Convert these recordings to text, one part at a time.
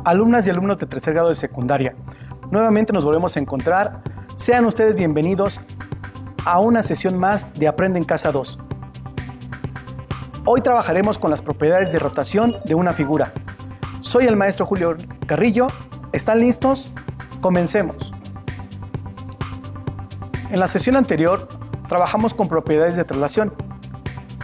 Alumnas y alumnos de tercer grado de secundaria, nuevamente nos volvemos a encontrar. Sean ustedes bienvenidos a una sesión más de Aprende en Casa 2. Hoy trabajaremos con las propiedades de rotación de una figura. Soy el maestro Julio Carrillo. ¿Están listos? Comencemos. En la sesión anterior trabajamos con propiedades de traslación,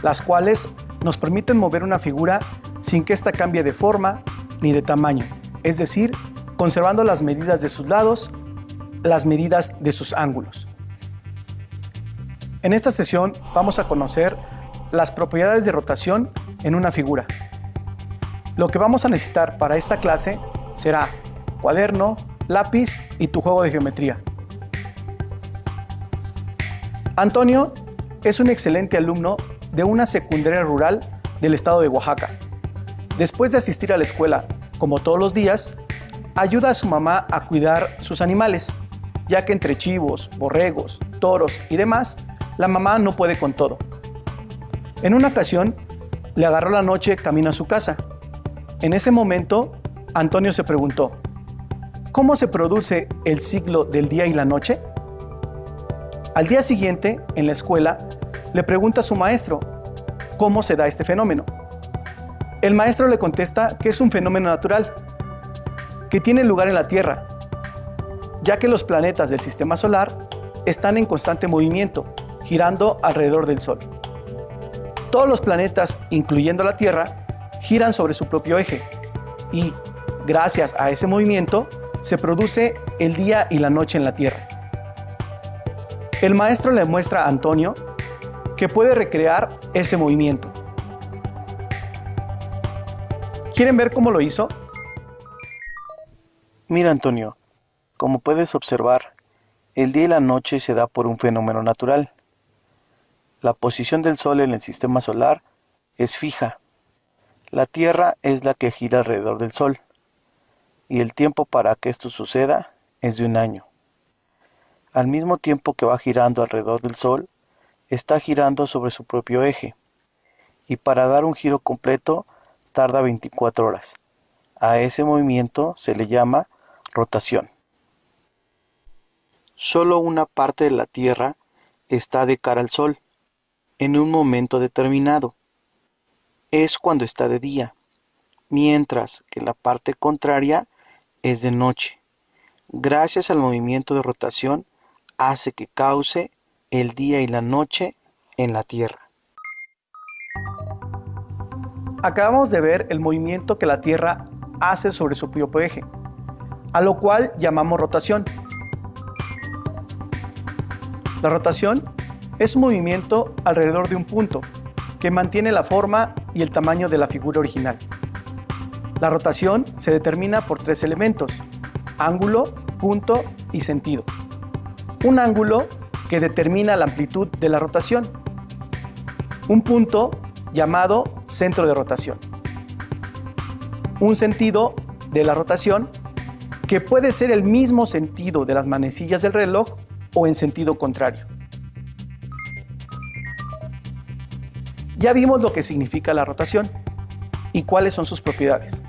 las cuales nos permiten mover una figura sin que ésta cambie de forma ni de tamaño, es decir, conservando las medidas de sus lados, las medidas de sus ángulos. En esta sesión vamos a conocer las propiedades de rotación en una figura. Lo que vamos a necesitar para esta clase será cuaderno, lápiz y tu juego de geometría. Antonio es un excelente alumno de una secundaria rural del estado de Oaxaca. Después de asistir a la escuela, como todos los días, ayuda a su mamá a cuidar sus animales, ya que entre chivos, borregos, toros y demás, la mamá no puede con todo. En una ocasión, le agarró la noche camino a su casa. En ese momento, Antonio se preguntó, ¿cómo se produce el ciclo del día y la noche? Al día siguiente, en la escuela, le pregunta a su maestro, ¿cómo se da este fenómeno? El maestro le contesta que es un fenómeno natural, que tiene lugar en la Tierra, ya que los planetas del sistema solar están en constante movimiento, girando alrededor del Sol. Todos los planetas, incluyendo la Tierra, giran sobre su propio eje y, gracias a ese movimiento, se produce el día y la noche en la Tierra. El maestro le muestra a Antonio que puede recrear ese movimiento. ¿Quieren ver cómo lo hizo? Mira, Antonio, como puedes observar, el día y la noche se da por un fenómeno natural. La posición del Sol en el sistema solar es fija. La Tierra es la que gira alrededor del Sol, y el tiempo para que esto suceda es de un año. Al mismo tiempo que va girando alrededor del Sol, está girando sobre su propio eje, y para dar un giro completo tarda 24 horas. A ese movimiento se le llama rotación. Solo una parte de la Tierra está de cara al Sol, en un momento determinado. Es cuando está de día, mientras que la parte contraria es de noche. Gracias al movimiento de rotación, hace que cause el día y la noche en la Tierra. Acabamos de ver el movimiento que la Tierra hace sobre su propio eje, a lo cual llamamos rotación. La rotación es un movimiento alrededor de un punto que mantiene la forma y el tamaño de la figura original. La rotación se determina por tres elementos: ángulo, punto y sentido. Un ángulo que determina la amplitud de la rotación. Un punto llamado centro de rotación. Un sentido de la rotación que puede ser el mismo sentido de las manecillas del reloj o en sentido contrario. Ya vimos lo que significa la rotación y cuáles son sus propiedades.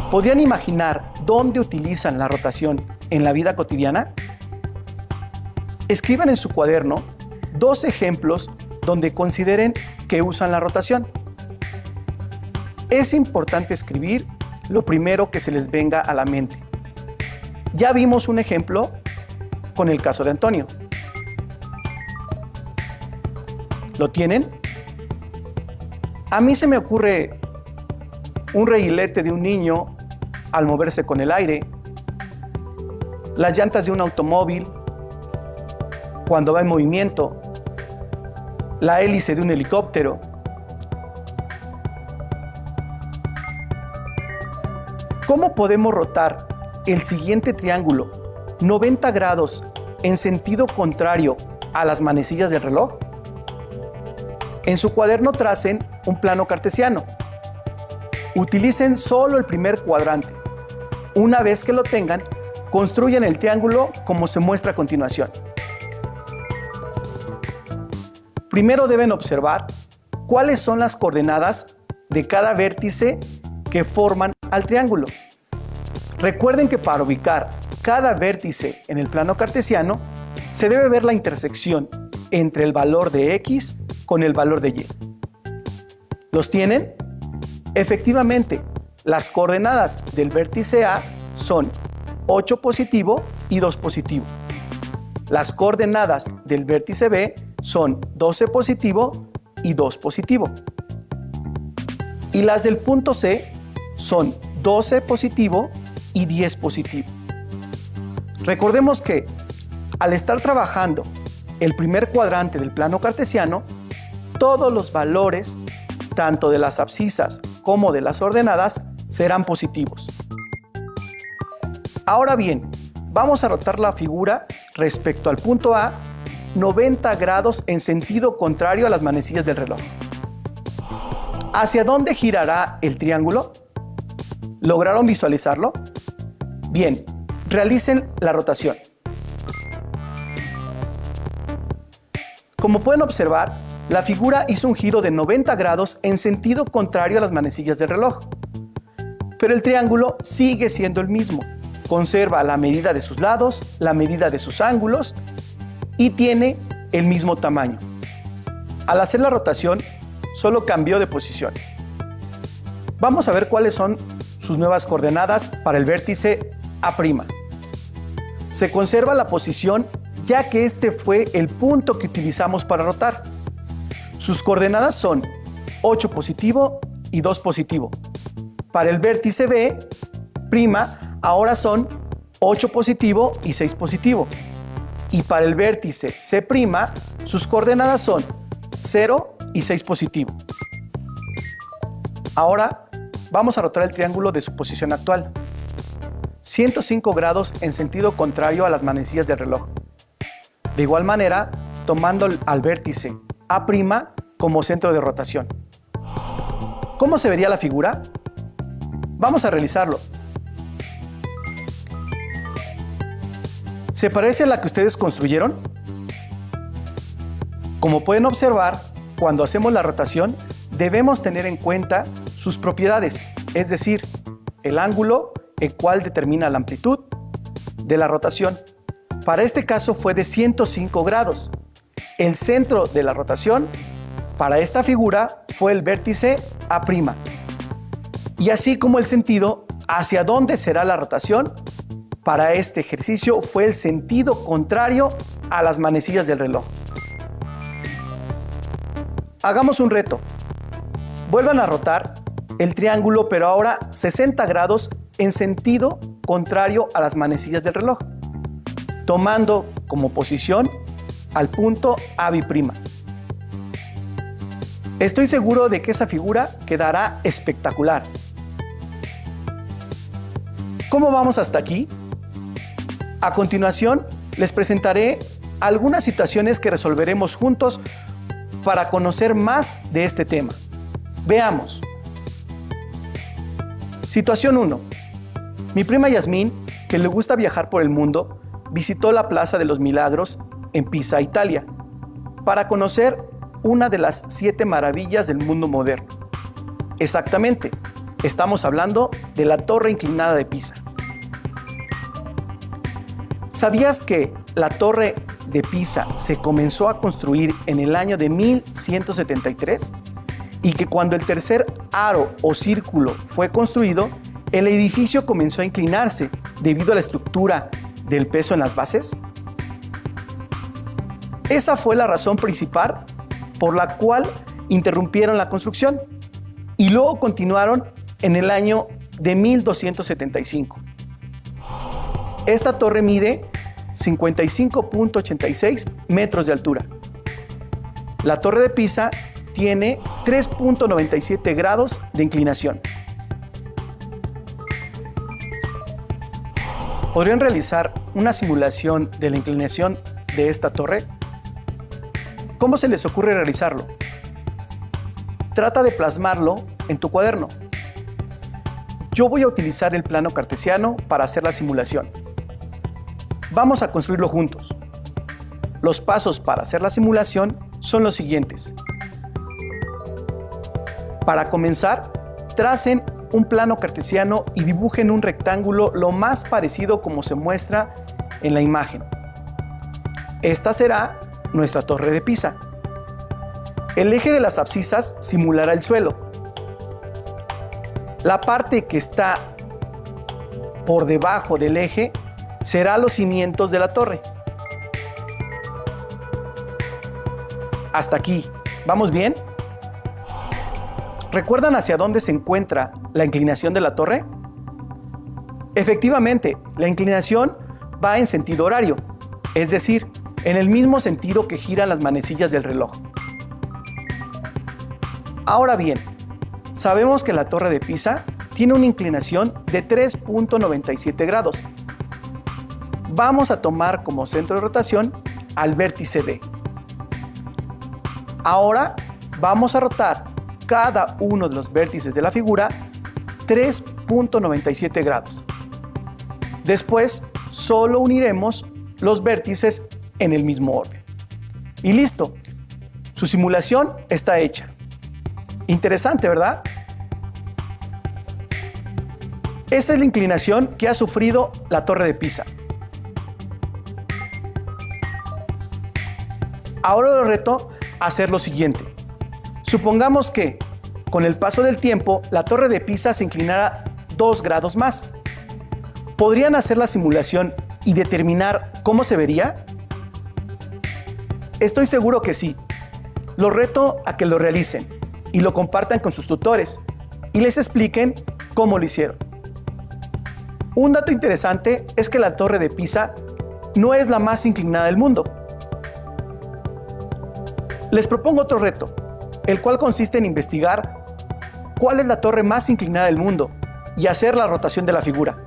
¿Podrían imaginar dónde utilizan la rotación en la vida cotidiana? Escriban en su cuaderno 2 ejemplos donde consideren que usan la rotación. Es importante escribir lo primero que se les venga a la mente. Ya vimos un ejemplo con el caso de Antonio. ¿Lo tienen? A mí se me ocurre un reguilete de un niño al moverse con el aire, las llantas de un automóvil cuando va en movimiento, la hélice de un helicóptero. ¿Cómo podemos rotar el siguiente triángulo 90 grados en sentido contrario a las manecillas del reloj? En su cuaderno tracen un plano cartesiano. Utilicen solo el primer cuadrante. Una vez que lo tengan, construyan el triángulo como se muestra a continuación. Primero deben observar cuáles son las coordenadas de cada vértice que forman al triángulo. Recuerden que para ubicar cada vértice en el plano cartesiano, se debe ver la intersección entre el valor de X con el valor de Y. ¿Los tienen? Efectivamente, las coordenadas del vértice A son 8 positivo y 2 positivo. Las coordenadas del vértice B son 12 positivo y 2 positivo. Y las del punto C son 12 positivo y 10 positivo. Recordemos que al estar trabajando el primer cuadrante del plano cartesiano, todos los valores, tanto de las abscisas como de las ordenadas, serán positivos. Ahora bien, vamos a rotar la figura respecto al punto A 90 grados en sentido contrario a las manecillas del reloj. ¿Hacia dónde girará el triángulo? ¿Lograron visualizarlo? Bien, realicen la rotación. Como pueden observar, la figura hizo un giro de 90 grados en sentido contrario a las manecillas del reloj. Pero el triángulo sigue siendo el mismo. Conserva la medida de sus lados, la medida de sus ángulos y tiene el mismo tamaño. Al hacer la rotación, solo cambió de posición. Vamos a ver cuáles son sus nuevas coordenadas para el vértice A'. Se conserva la posición ya que este fue el punto que utilizamos para rotar. Sus coordenadas son 8 positivo y 2 positivo. Para el vértice B', ahora son 8 positivo y 6 positivo. Y para el vértice C', sus coordenadas son 0 y 6 positivo. Ahora vamos a rotar el triángulo de su posición actual. 105 grados en sentido contrario a las manecillas del reloj. De igual manera, tomando al vértice A' como centro de rotación. ¿Cómo se vería la figura? Vamos a realizarlo. ¿Se parece a la que ustedes construyeron? Como pueden observar, cuando hacemos la rotación, debemos tener en cuenta sus propiedades, es decir, el ángulo, el cual determina la amplitud de la rotación. Para este caso fue de 105 grados. El centro de la rotación para esta figura fue el vértice A'. Y así como el sentido hacia dónde será la rotación, para este ejercicio fue el sentido contrario a las manecillas del reloj. Hagamos un reto. Vuelvan a rotar el triángulo, pero ahora 60 grados en sentido contrario a las manecillas del reloj, tomando como posición al punto A'. Estoy seguro de que esa figura quedará espectacular. ¿Cómo vamos hasta aquí? A continuación, les presentaré algunas situaciones que resolveremos juntos para conocer más de este tema. Veamos. Situación 1. Mi prima Yasmín, que le gusta viajar por el mundo, visitó la Plaza de los Milagros en Pisa, Italia, para conocer una de las 7 maravillas del mundo moderno. Exactamente, estamos hablando de la Torre Inclinada de Pisa. ¿Sabías que la Torre de Pisa se comenzó a construir en el año de 1173? Y que cuando el tercer aro o círculo fue construido, el edificio comenzó a inclinarse debido a la estructura del peso en las bases. Esa fue la razón principal por la cual interrumpieron la construcción y luego continuaron en el año de 1275. Esta torre mide 55.86 metros de altura. La Torre de Pisa tiene 3.97 grados de inclinación. ¿Podrían realizar una simulación de la inclinación de esta torre? ¿Cómo se les ocurre realizarlo? Trata de plasmarlo en tu cuaderno. Yo voy a utilizar el plano cartesiano para hacer la simulación. Vamos a construirlo juntos. Los pasos para hacer la simulación son los siguientes. Para comenzar, tracen un plano cartesiano y dibujen un rectángulo lo más parecido como se muestra en la imagen. Esta será nuestra torre de Pisa. El eje de las abscisas simulará el suelo. La parte que está por debajo del eje será los cimientos de la torre. Hasta aquí, ¿vamos bien? ¿Recuerdan hacia dónde se encuentra la inclinación de la torre? Efectivamente, la inclinación va en sentido horario, es decir, en el mismo sentido que giran las manecillas del reloj. Ahora bien, sabemos que la torre de Pisa tiene una inclinación de 3.97 grados. Vamos a tomar como centro de rotación al vértice D. Ahora vamos a rotar cada uno de los vértices de la figura 3.97 grados. Después solo uniremos los vértices en el mismo orden. Y listo, su simulación está hecha. Interesante, ¿verdad? Esta es la inclinación que ha sufrido la torre de Pisa. Ahora lo reto a hacer lo siguiente. Supongamos que, con el paso del tiempo, la torre de Pisa se inclinara 2 grados más. ¿Podrían hacer la simulación y determinar cómo se vería? Estoy seguro que sí. Los reto a que lo realicen y lo compartan con sus tutores y les expliquen cómo lo hicieron. Un dato interesante es que la torre de Pisa no es la más inclinada del mundo. Les propongo otro reto, el cual consiste en investigar cuál es la torre más inclinada del mundo y hacer la rotación de la figura.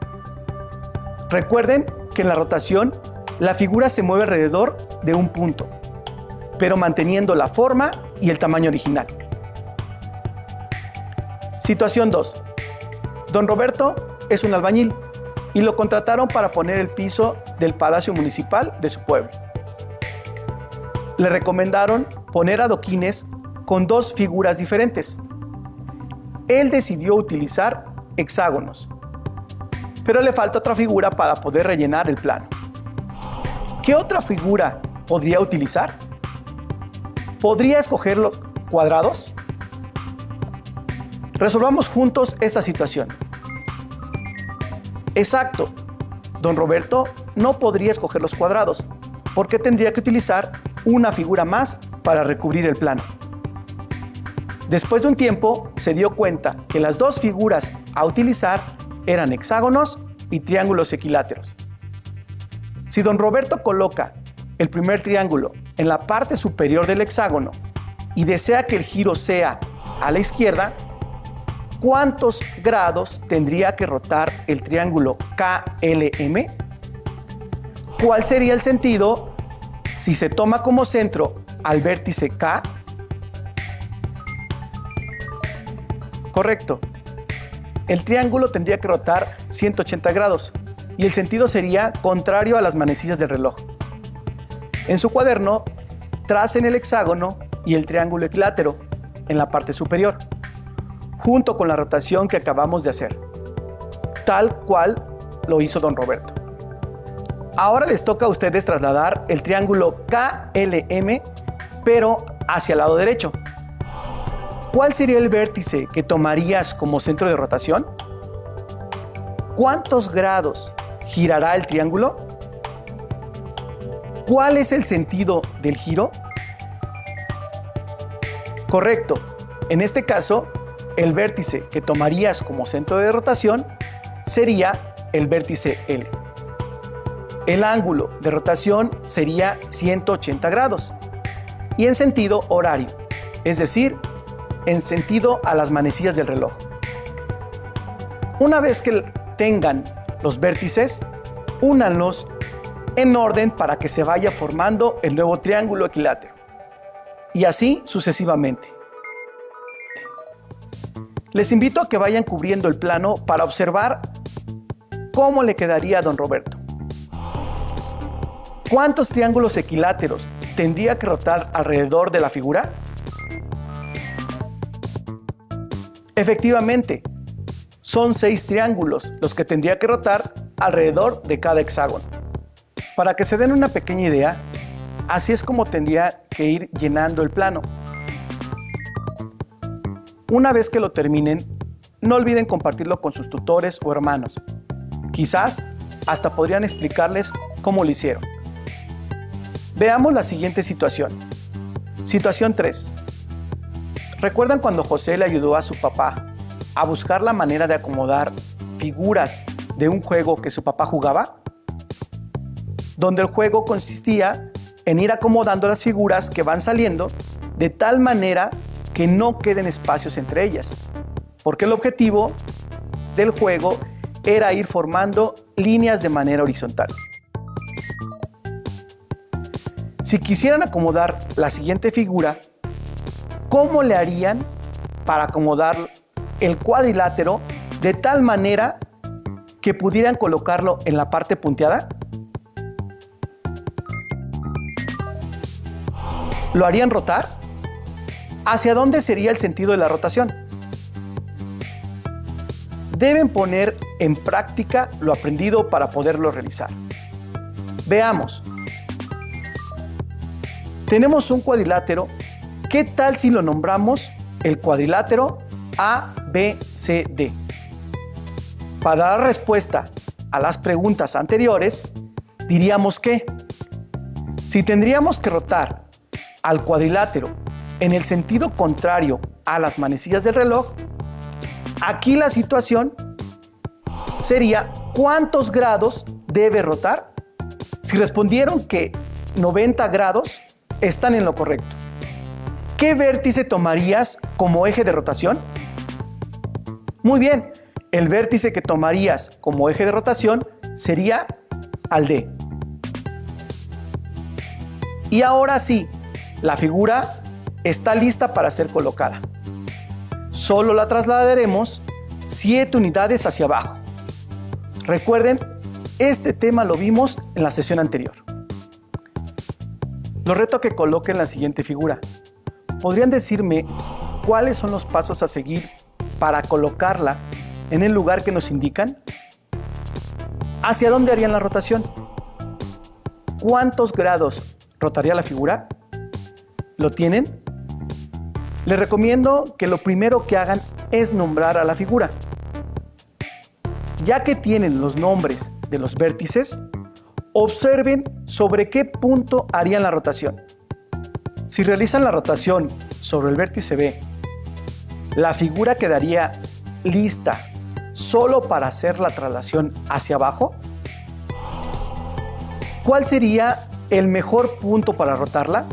Recuerden que en la rotación la figura se mueve alrededor de un punto, pero manteniendo la forma y el tamaño original. Situación 2. Don Roberto es un albañil y lo contrataron para poner el piso del Palacio Municipal de su pueblo. Le recomendaron poner adoquines con 2 figuras diferentes. Él decidió utilizar hexágonos, pero le falta otra figura para poder rellenar el plano. ¿Qué otra figura podría utilizar? ¿Podría escoger los cuadrados? Resolvamos juntos esta situación. Exacto, don Roberto no podría escoger los cuadrados, porque tendría que utilizar una figura más para recubrir el plano. Después de un tiempo, se dio cuenta que las 2 figuras a utilizar eran hexágonos y triángulos equiláteros. Si don Roberto coloca el primer triángulo en la parte superior del hexágono y desea que el giro sea a la izquierda, ¿cuántos grados tendría que rotar el triángulo KLM? ¿Cuál sería el sentido si se toma como centro al vértice K? Correcto. El triángulo tendría que rotar 180 grados y el sentido sería contrario a las manecillas del reloj. En su cuaderno, tracen el hexágono y el triángulo equilátero en la parte superior, junto con la rotación que acabamos de hacer, tal cual lo hizo don Roberto. Ahora les toca a ustedes trasladar el triángulo KLM, pero hacia el lado derecho. ¿Cuál sería el vértice que tomarías como centro de rotación? ¿Cuántos grados girará el triángulo? ¿Cuál es el sentido del giro? Correcto. En este caso, el vértice que tomarías como centro de rotación sería el vértice L. El ángulo de rotación sería 180 grados y en sentido horario, es decir, en sentido a las manecillas del reloj. Una vez que tengan los vértices, únanlos en orden para que se vaya formando el nuevo triángulo equilátero, y así sucesivamente. Les invito a que vayan cubriendo el plano para observar cómo le quedaría a don Roberto. ¿Cuántos triángulos equiláteros tendría que rotar alrededor de la figura? Efectivamente, Son 6 triángulos los que tendría que rotar alrededor de cada hexágono. Para que se den una pequeña idea, así es como tendría que ir llenando el plano. Una vez que lo terminen, no olviden compartirlo con sus tutores o hermanos. Quizás hasta podrían explicarles cómo lo hicieron. Veamos la siguiente situación. Situación 3. ¿Recuerdan cuando José le ayudó a su papá a buscar la manera de acomodar figuras de un juego que su papá jugaba? Donde el juego consistía en ir acomodando las figuras que van saliendo de tal manera que no queden espacios entre ellas, porque el objetivo del juego era ir formando líneas de manera horizontal. Si quisieran acomodar la siguiente figura, ¿cómo le harían para acomodar el cuadrilátero de tal manera que pudieran colocarlo en la parte punteada? ¿Lo harían rotar? ¿Hacia dónde sería el sentido de la rotación? Deben poner en práctica lo aprendido para poderlo realizar. Veamos. Tenemos un cuadrilátero. ¿Qué tal si lo nombramos el cuadrilátero ABCD? Para dar respuesta a las preguntas anteriores, diríamos que si tendríamos que rotar al cuadrilátero en el sentido contrario a las manecillas del reloj, aquí la situación sería ¿cuántos grados debe rotar? Si respondieron que 90 grados, están en lo correcto. ¿Qué vértice tomarías como eje de rotación? Muy bien, el vértice que tomarías como eje de rotación sería al D. Y ahora sí, la figura está lista para ser colocada. Solo la trasladaremos 7 unidades hacia abajo. Recuerden, este tema lo vimos en la sesión anterior. Los reto a que coloquen la siguiente figura. ¿Podrían decirme cuáles son los pasos a seguir para colocarla en el lugar que nos indican? ¿Hacia dónde harían la rotación? ¿Cuántos grados rotaría la figura? ¿Lo tienen? Les recomiendo que lo primero que hagan es nombrar a la figura. Ya que tienen los nombres de los vértices, observen sobre qué punto harían la rotación. Si realizan la rotación sobre el vértice B, la figura quedaría lista solo para hacer la traslación hacia abajo. ¿Cuál sería el mejor punto para rotarla?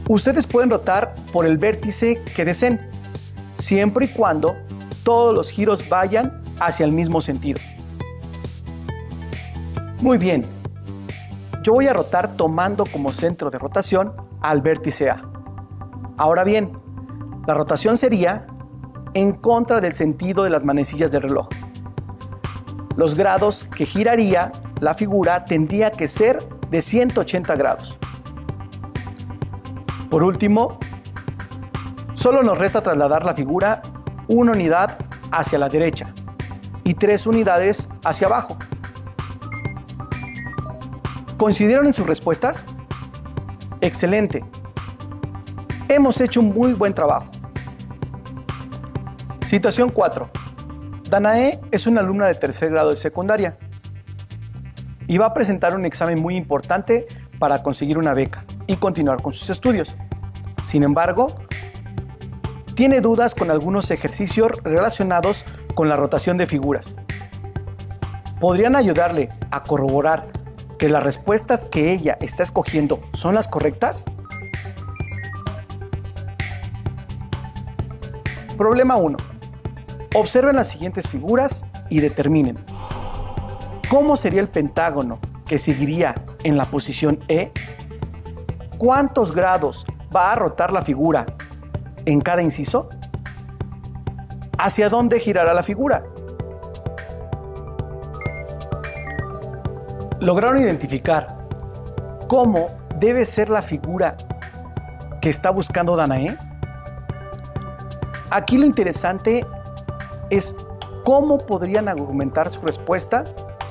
Ustedes pueden rotar por el vértice que deseen, siempre y cuando todos los giros vayan hacia el mismo sentido. Muy bien, yo voy a rotar tomando como centro de rotación al vértice A. Ahora bien, la rotación sería en contra del sentido de las manecillas del reloj. Los grados que giraría la figura tendría que ser de 180 grados. Por último, solo nos resta trasladar la figura 1 unidad hacia la derecha y 3 unidades hacia abajo. ¿Coincidieron en sus respuestas? Excelente. Hemos hecho un muy buen trabajo. Situación 4. Danae es una alumna de tercer grado de secundaria y va a presentar un examen muy importante para conseguir una beca y continuar con sus estudios. Sin embargo, tiene dudas con algunos ejercicios relacionados con la rotación de figuras. ¿Podrían ayudarle a corroborar que las respuestas que ella está escogiendo son las correctas? Problema 1. Observen las siguientes figuras y determinen ¿cómo sería el pentágono que seguiría en la posición E? ¿Cuántos grados va a rotar la figura en cada inciso? ¿Hacia dónde girará la figura? ¿Lograron identificar cómo debe ser la figura que está buscando Danae? Aquí lo interesante es cómo podrían argumentar su respuesta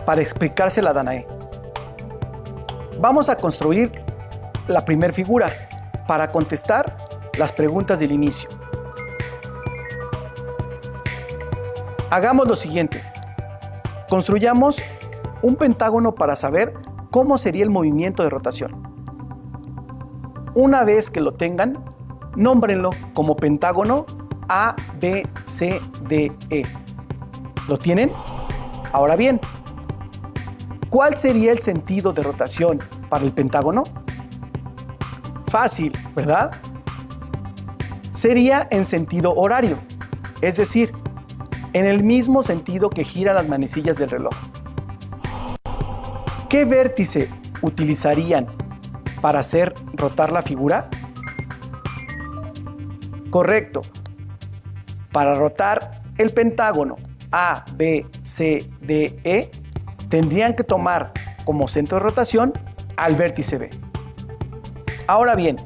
para explicársela a Danae. Vamos a construir la primera figura para contestar las preguntas del inicio. Hagamos lo siguiente. Construyamos un pentágono para saber cómo sería el movimiento de rotación. Una vez que lo tengan, nómbrenlo como pentágono A, B, C, D, E. ¿Lo tienen? Ahora bien, ¿cuál sería el sentido de rotación para el pentágono? Fácil, ¿verdad? Sería en sentido horario, es decir, en el mismo sentido que giran las manecillas del reloj. ¿Qué vértice utilizarían para hacer rotar la figura? Correcto. Para rotar el pentágono A, B, C, D, E, tendrían que tomar como centro de rotación al vértice B. Ahora bien,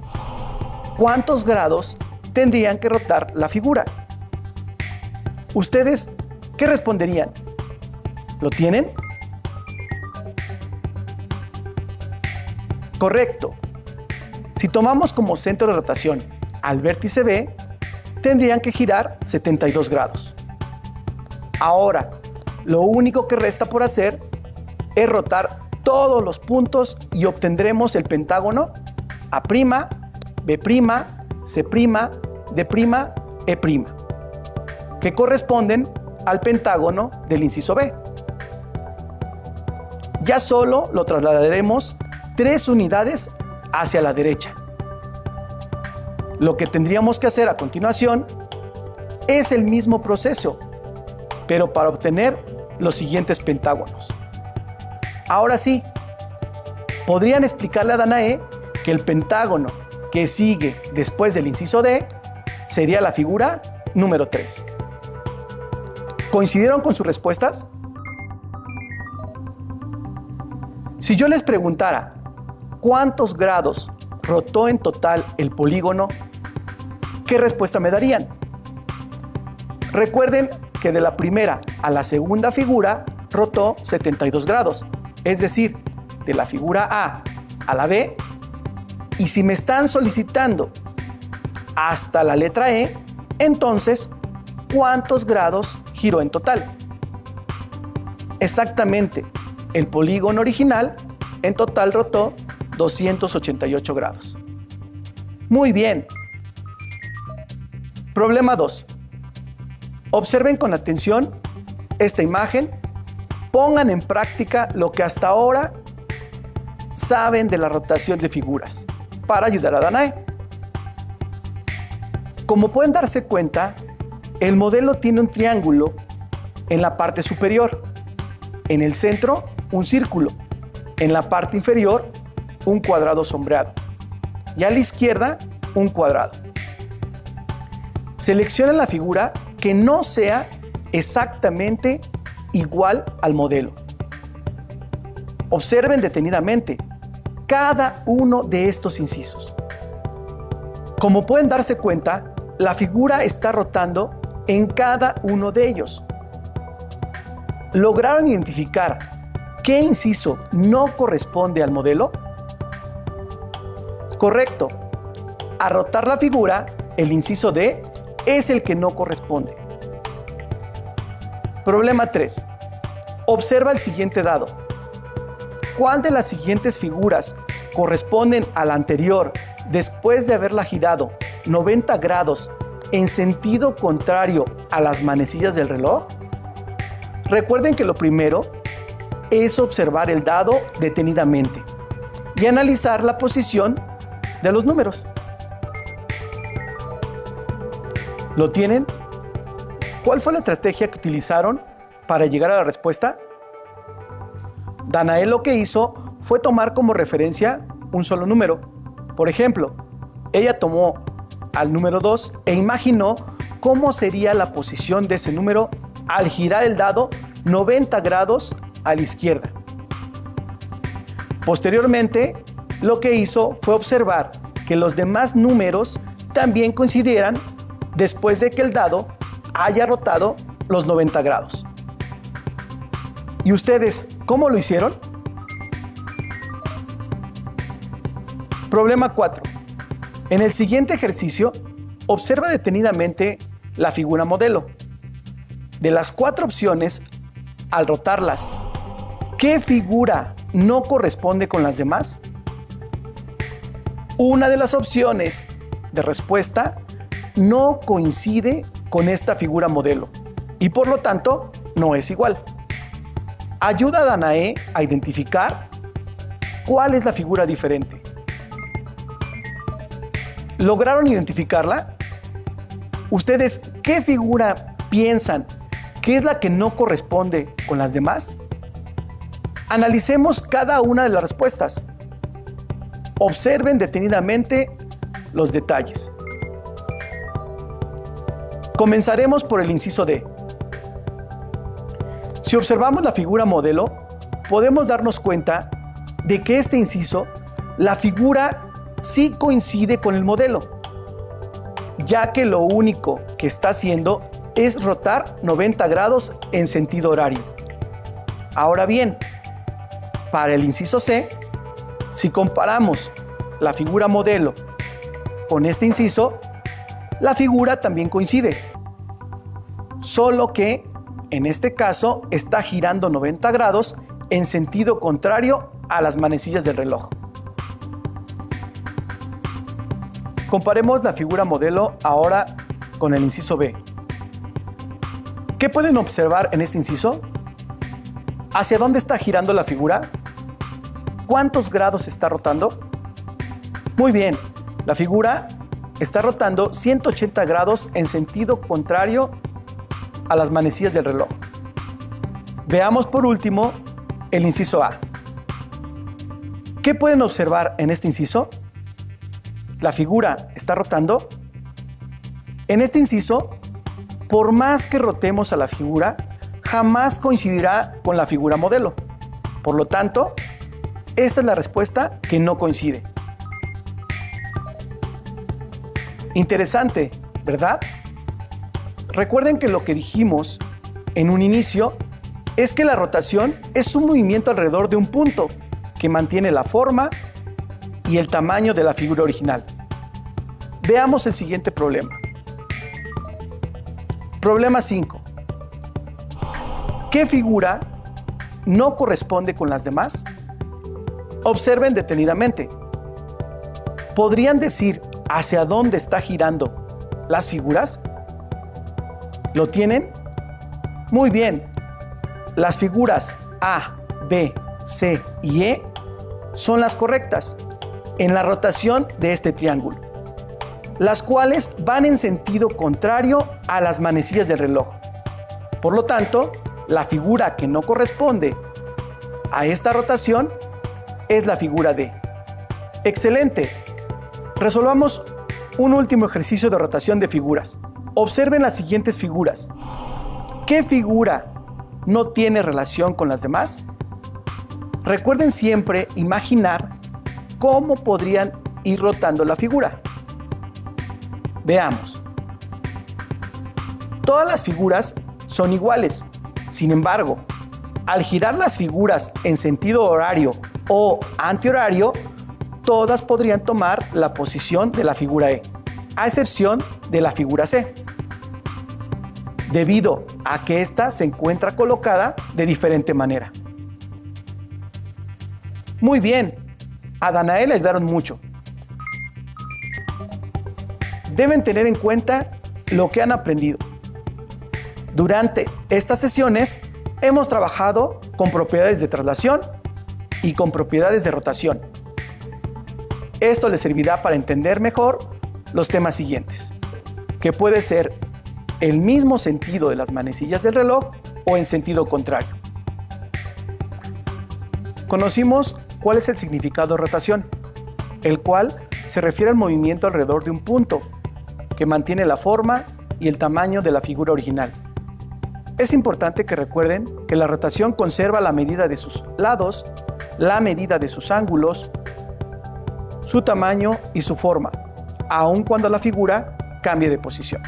¿cuántos grados tendrían que rotar la figura? ¿Ustedes qué responderían? ¿Lo tienen? Correcto. Si tomamos como centro de rotación al vértice B, tendrían que girar 72 grados. Ahora, lo único que resta por hacer es rotar todos los puntos y obtendremos el pentágono A', B', C', D', E', que corresponden al pentágono del inciso B. Ya solo lo trasladaremos 3 unidades hacia la derecha. Lo que tendríamos que hacer a continuación es el mismo proceso, pero para obtener los siguientes pentágonos. Ahora sí, podrían explicarle a Danae que el pentágono que sigue después del inciso D sería la figura número 3. ¿Coincidieron con sus respuestas? Si yo les preguntara ¿cuántos grados rotó en total el polígono? ¿Qué respuesta me darían? Recuerden que de la primera a la segunda figura rotó 72 grados, es decir, de la figura a la B, y si me están solicitando hasta la letra E, entonces, ¿cuántos grados giró en total? Exactamente, el polígono original en total rotó 288 grados. Muy bien. Problema 2. Observen con atención esta imagen, pongan en práctica lo que hasta ahora saben de la rotación de figuras para ayudar a Danae. Como pueden darse cuenta, el modelo tiene un triángulo en la parte superior, en el centro un círculo, en la parte inferior un cuadrado sombreado y a la izquierda un cuadrado. Seleccionen la figura que no sea exactamente igual al modelo. Observen detenidamente cada uno de estos incisos. Como pueden darse cuenta, la figura está rotando en cada uno de ellos. ¿Lograron identificar qué inciso no corresponde al modelo? Correcto. Al rotar la figura, el inciso D es el que no corresponde. Problema 3. Observa el siguiente dado. ¿Cuál de las siguientes figuras corresponden a la anterior después de haberla girado 90 grados en sentido contrario a las manecillas del reloj? Recuerden que lo primero es observar el dado detenidamente y analizar la posición de los números. ¿Lo tienen? ¿Cuál fue la estrategia que utilizaron para llegar a la respuesta? Danae lo que hizo fue tomar como referencia un solo número. Por ejemplo, ella tomó al número 2 e imaginó cómo sería la posición de ese número al girar el dado 90 grados a la izquierda. Posteriormente, lo que hizo fue observar que los demás números también coincidieran después de que el dado haya rotado los 90 grados. ¿Y ustedes cómo lo hicieron? Problema 4. En el siguiente ejercicio, observa detenidamente la figura modelo. De las 4 opciones, al rotarlas, ¿qué figura no corresponde con las demás? Una de las opciones de respuesta no coincide con esta figura modelo y por lo tanto no es igual. Ayuda a Danae a identificar cuál es la figura diferente. ¿Lograron identificarla? ¿Ustedes qué figura piensan que es la que no corresponde con las demás? Analicemos cada una de las respuestas. Observen detenidamente los detalles. Comenzaremos por el inciso D. Si observamos la figura modelo, podemos darnos cuenta de que este inciso, la figura sí coincide con el modelo, ya que lo único que está haciendo es rotar 90 grados en sentido horario. Ahora bien, para el inciso C, si comparamos la figura modelo con este inciso, la figura también coincide, solo que en este caso está girando 90 grados en sentido contrario a las manecillas del reloj. Comparemos la figura modelo ahora con el inciso B. ¿Qué pueden observar en este inciso? ¿Hacia dónde está girando la figura? ¿Cuántos grados está rotando? Muy bien, la figura está rotando 180 grados en sentido contrario a las manecillas del reloj. Veamos por último el inciso A. ¿Qué pueden observar en este inciso? ¿La figura está rotando? En este inciso, por más que rotemos a la figura, jamás coincidirá con la figura modelo. Por lo tanto, esta es la respuesta que no coincide. Interesante, ¿verdad? Recuerden que lo que dijimos en un inicio es que la rotación es un movimiento alrededor de un punto que mantiene la forma y el tamaño de la figura original. Veamos el siguiente problema. Problema 5. ¿Qué figura no corresponde con las demás? Observen detenidamente. ¿Podrían decir hacia dónde está girando las figuras? ¿Lo tienen? Muy bien. Las figuras A, B, C y E son las correctas en la rotación de este triángulo, las cuales van en sentido contrario a las manecillas del reloj. Por lo tanto, la figura que no corresponde a esta rotación es la figura D. ¡Excelente! Resolvamos un último ejercicio de rotación de figuras. Observen las siguientes figuras. ¿Qué figura no tiene relación con las demás? Recuerden siempre imaginar cómo podrían ir rotando la figura. Veamos. Todas las figuras son iguales. Sin embargo, al girar las figuras en sentido horario o antihorario, todas podrían tomar la posición de la figura E, a excepción de la figura C, debido a que ésta se encuentra colocada de diferente manera. Muy bien, a Danae le ayudaron mucho. Deben tener en cuenta lo que han aprendido. Durante estas sesiones hemos trabajado con propiedades de traslación y con propiedades de rotación. Esto les servirá para entender mejor los temas siguientes, que puede ser el mismo sentido de las manecillas del reloj o en sentido contrario. Conocimos cuál es el significado de rotación, el cual se refiere al movimiento alrededor de un punto que mantiene la forma y el tamaño de la figura original. Es importante que recuerden que la rotación conserva la medida de sus lados, la medida de sus ángulos, su tamaño y su forma, aun cuando la figura cambie de posición.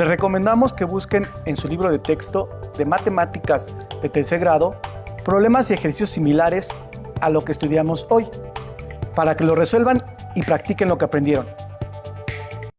Les recomendamos que busquen en su libro de texto de matemáticas de tercer grado problemas y ejercicios similares a lo que estudiamos hoy, para que lo resuelvan y practiquen lo que aprendieron.